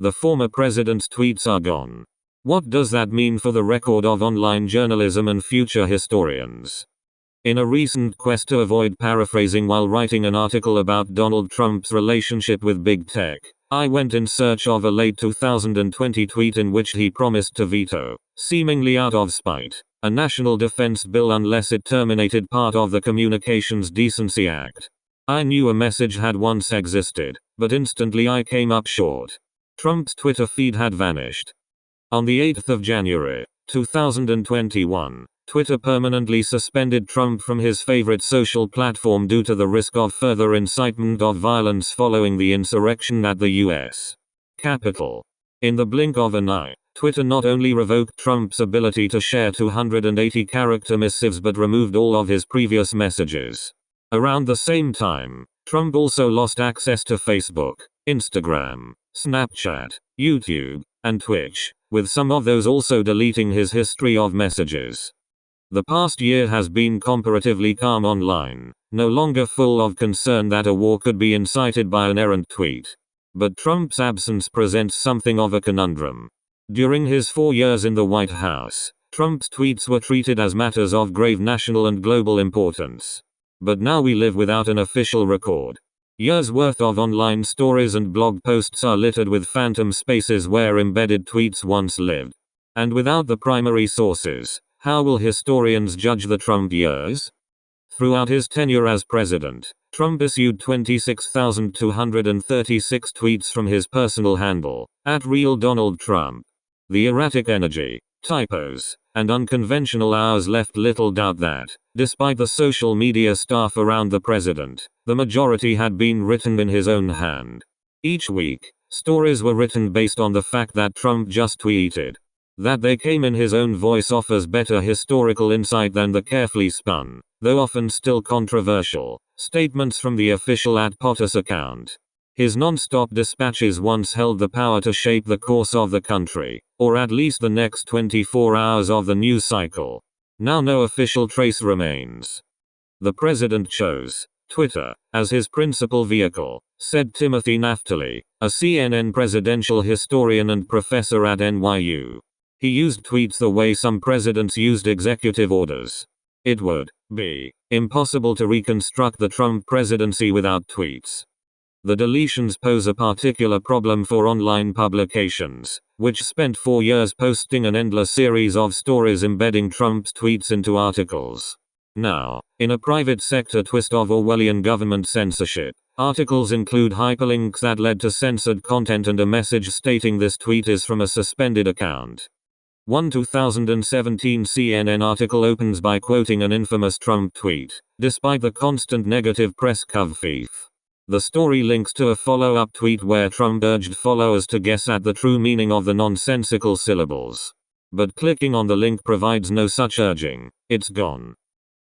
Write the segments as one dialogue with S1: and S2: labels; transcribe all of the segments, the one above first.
S1: The former president's tweets are gone. What does that mean for the record of online journalism and future historians? In a recent quest to avoid paraphrasing while writing an article about Donald Trump's relationship with big tech, I went in search of a late 2020 tweet in which he promised to veto, seemingly out of spite, a national defense bill unless it terminated part of the Communications Decency Act. I knew a message had once existed, but instantly I came up short. Trump's Twitter feed had vanished. On the 8th of January, 2021, Twitter permanently suspended Trump from his favorite social platform due to the risk of further incitement of violence following the insurrection at the U.S. Capitol. In the blink of an eye, Twitter not only revoked Trump's ability to share 280-character missives but removed all of his previous messages. Around the same time, Trump also lost access to Facebook, Instagram, Snapchat, YouTube, and Twitch, with some of those also deleting his history of messages. The past year has been comparatively calm online, no longer full of concern that a war could be incited by an errant tweet. But Trump's absence presents something of a conundrum. During his 4 years in the White House, Trump's tweets were treated as matters of grave national and global importance. But now we live without an official record. Years' worth of online stories and blog posts are littered with phantom spaces where embedded tweets once lived. And without the primary sources, how will historians judge the Trump years? Throughout his tenure as president, Trump issued 26,236 tweets from his personal handle, @RealDonaldTrump. The erratic energy, typos, and unconventional hours left little doubt that, despite the social media staff around the president, the majority had been written in his own hand. Each week, stories were written based on the fact that Trump just tweeted. That they came in his own voice offers better historical insight than the carefully spun, though often still controversial, statements from the official @POTUS account. His non-stop dispatches once held the power to shape the course of the country, or at least the next 24 hours of the news cycle. Now no official trace remains. The president chose Twitter as his principal vehicle, said Timothy Naftali, a CNN presidential historian and professor at NYU. He used tweets the way some presidents used executive orders. It would be impossible to reconstruct the Trump presidency without tweets. The deletions pose a particular problem for online publications, which spent 4 years posting an endless series of stories embedding Trump's tweets into articles. Now, in a private sector twist of Orwellian government censorship, articles include hyperlinks that led to censored content and a message stating this tweet is from a suspended account. One 2017 CNN article opens by quoting an infamous Trump tweet, despite the constant negative press coverage. The story links to a follow-up tweet where Trump urged followers to guess at the true meaning of the nonsensical syllables. But clicking on the link provides no such urging, it's gone.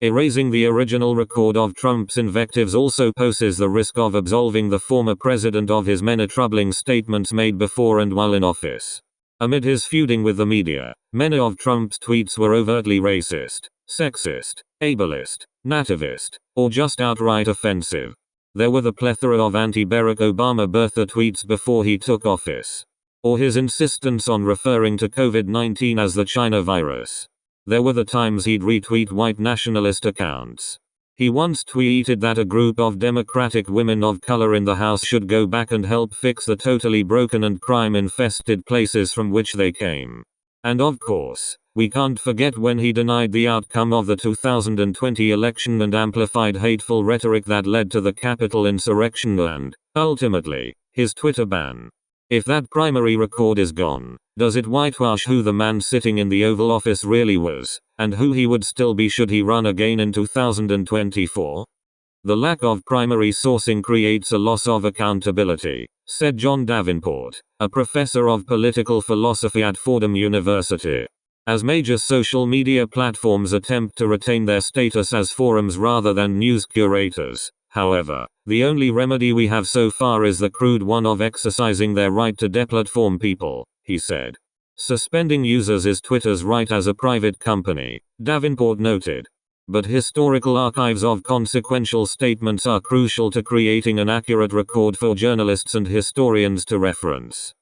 S1: Erasing the original record of Trump's invectives also poses the risk of absolving the former president of his many troubling statements made before and while in office. Amid his feuding with the media, many of Trump's tweets were overtly racist, sexist, ableist, nativist, or just outright offensive. There were the plethora of anti-Barack Obama birther tweets before he took office. Or his insistence on referring to COVID-19 as the China virus. There were the times he'd retweet white nationalist accounts. He once tweeted that a group of Democratic women of color in the House should go back and help fix the totally broken and crime-infested places from which they came. And of course, we can't forget when he denied the outcome of the 2020 election and amplified hateful rhetoric that led to the Capitol insurrection and, ultimately, his Twitter ban. If that primary record is gone, does it whitewash who the man sitting in the Oval Office really was, and who he would still be should he run again in 2024? The lack of primary sourcing creates a loss of accountability, said John Davenport, a professor of political philosophy at Fordham University. As major social media platforms attempt to retain their status as forums rather than news curators, however, the only remedy we have so far is the crude one of exercising their right to deplatform people, he said. Suspending users is Twitter's right as a private company, Davenport noted. But historical archives of consequential statements are crucial to creating an accurate record for journalists and historians to reference.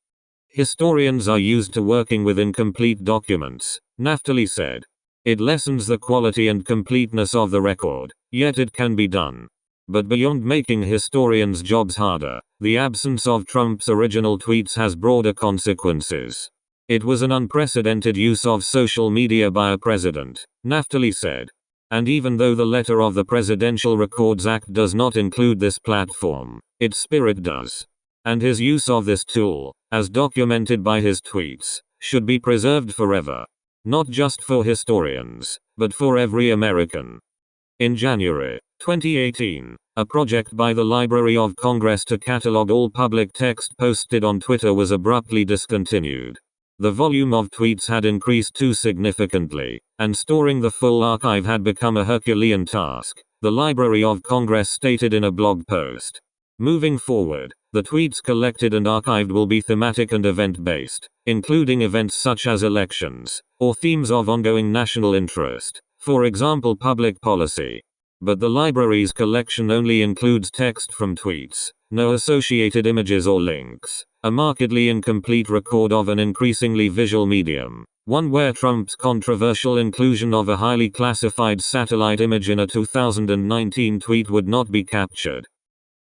S1: Historians are used to working with incomplete documents, Naftali said. It lessens the quality and completeness of the record, yet it can be done. But beyond making historians' jobs harder, the absence of Trump's original tweets has broader consequences. It was an unprecedented use of social media by a president, Naftali said. And even though the letter of the Presidential Records Act does not include this platform, its spirit does. And his use of this tool, as documented by his tweets, should be preserved forever. Not just for historians, but for every American. In January 2018, a project by the Library of Congress to catalog all public text posted on Twitter was abruptly discontinued. The volume of tweets had increased too significantly, and storing the full archive had become a Herculean task, the Library of Congress stated in a blog post. Moving forward, the tweets collected and archived will be thematic and event-based, including events such as elections, or themes of ongoing national interest, for example public policy. But the library's collection only includes text from tweets, no associated images or links, a markedly incomplete record of an increasingly visual medium, one where Trump's controversial inclusion of a highly classified satellite image in a 2019 tweet would not be captured.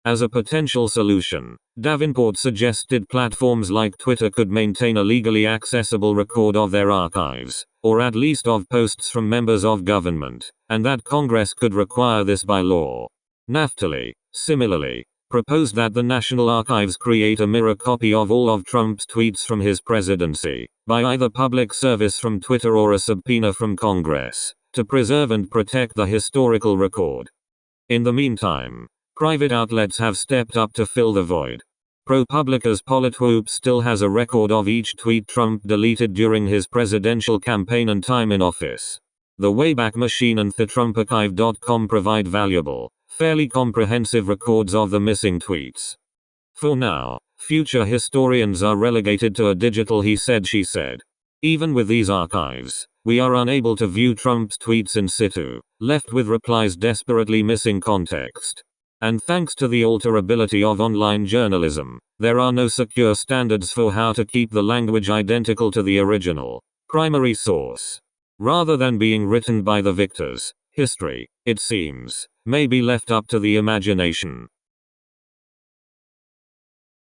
S1: As a potential solution, Davenport suggested platforms like Twitter could maintain a legally accessible record of their archives, or at least of posts from members of government, and that Congress could require this by law. Naftali, similarly, proposed that the National Archives create a mirror copy of all of Trump's tweets from his presidency, by either public service from Twitter or a subpoena from Congress, to preserve and protect the historical record. In the meantime, private outlets have stepped up to fill the void. ProPublica's Politwhoop still has a record of each tweet Trump deleted during his presidential campaign and time in office. The Wayback Machine and TheTrumparchive.com provide valuable, fairly comprehensive records of the missing tweets. For now, future historians are relegated to a digital he said she said. Even with these archives, we are unable to view Trump's tweets in situ, left with replies desperately missing context. And thanks to the alterability of online journalism, there are no secure standards for how to keep the language identical to the original, primary source. Rather than being written by the victors, history, it seems, may be left up to the imagination.